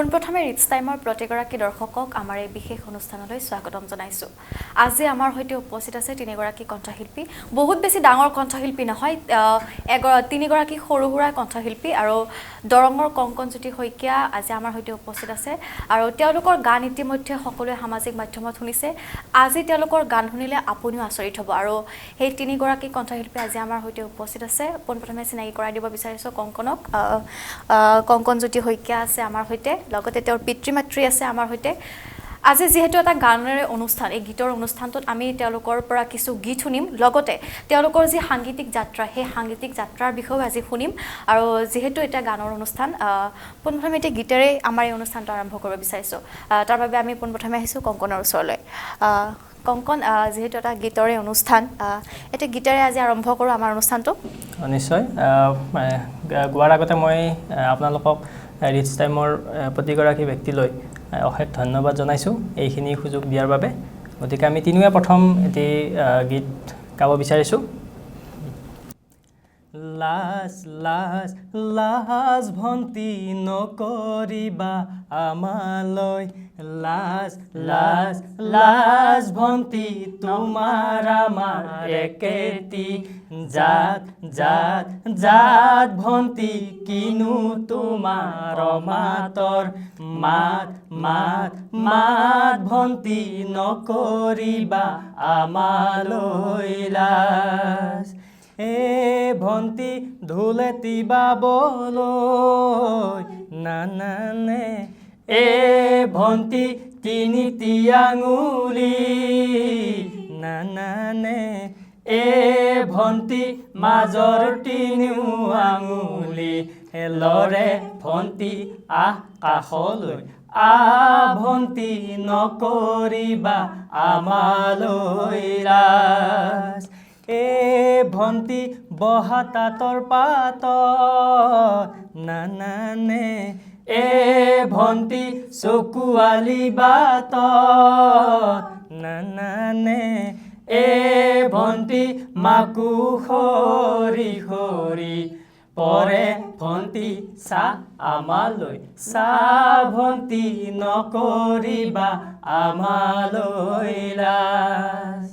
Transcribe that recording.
পোনপ্ৰথমে ৰিটছ টাইমৰ প্ৰতিগৰাকী দৰ্শকক আমাৰ এই বিশেষ অনুষ্ঠানলৈ স্বাগতম জনাইছো। আজি আমাৰ সৈতে উপস্থিত আছে তিনিগৰাকী কণ্ঠশিল্পী, বহুত বেছি ডাঙৰ কণ্ঠশিল্পী নহয়, তিনিগৰাকী সৰু-সুৰা কণ্ঠশিল্পী আৰু দৰঙৰ কংকনজ্যোতি শইকীয়া আজি আমাৰ সৈতে উপস্থিত আছে আৰু তেওঁলোকৰ গান ইতিমধ্যে সকলোৱে সামাজিক মাধ্যমত শুনিছে। আজি তেওঁলোকৰ গান শুনিলে আপুনিও আচৰিত হ'ব আৰু সেই তিনিগৰাকী কণ্ঠশিল্পী আজি আমাৰ সৈতে উপস্থিত আছে। পোনপ্ৰথমে চিনাকি কৰাই দিব বিচাৰিছো কংকনক। কংকনজ্যোতি শইকীয়া আছে আমাৰ সৈতে, লগতে তেওঁৰ পিতৃ-মাতৃ আছে আমাৰ সৈতে। আজি যেহেতু এটা গানৰে অনুষ্ঠান, এই গীতৰ অনুষ্ঠানটোত আমি তেওঁলোকৰ পৰা কিছু গীত শুনিম, লগতে তেওঁলোকৰ যি সাংগীতিক যাত্ৰা, সেই সাংগীতিক যাত্ৰাৰ বিষয়েও আজি শুনিম। আৰু যিহেতু এটা গানৰ অনুষ্ঠান, পোনপ্ৰথমে এতিয়া গীতেৰে আমাৰ এই অনুষ্ঠানটো আৰম্ভ কৰিব বিচাৰিছোঁ। তাৰ বাবে আমি পোনপ্ৰথমে আহিছোঁ কংকনৰ ওচৰলৈ। কংকন, যিহেতু এটা গীতৰে অনুষ্ঠান, এতিয়া গীতেৰে আজি আৰম্ভ কৰোঁ আমাৰ অনুষ্ঠানটো। নিশ্চয়। গোৱাৰ আগতে মই আপোনালোকক ৰিটছ টাইমৰ প্ৰতিগৰাকী ব্যক্তিলৈ অশেষ ধন্যবাদ জনাইছোঁ এইখিনি সুযোগ দিয়াৰ বাবে। গতিকে আমি তিনিওৱে প্ৰথম এটি গীত গাব বিচাৰিছোঁ। লাজ লাজ লাজ ভণ্টি নকৰিবা আমালৈ, লাজ লাজ লাজ ভণ্টি তোমাৰ আমাৰ একেটি জাত জাত জাত ভণ্টি, কিনো তোমাৰ মাতৰ মাত মাত মাত ভণ্টি নকৰিবা আমালৈ লাজ। ভণ্টি ঢোলেটি বাবলৈ নানানে, ভণ্টি তিনিটি আঙুলি নানানে, ভণ্টি মাজৰ তিনিও আঙুলি লৰে ভণ্টি আকাশলৈ, ভণ্টি নকৰিবা আমালৈ লাজ। ভণ্টি বহা তাঁতৰ পাতত নানানে, ভণ্টি চকুৱালি বাটত নানানে, ভণ্টি মাকো সৰি সৰি পৰে ভণ্টি চাহ আমালৈ, চাহ ভণ্টি নকৰিবা আমালৈ লাজ।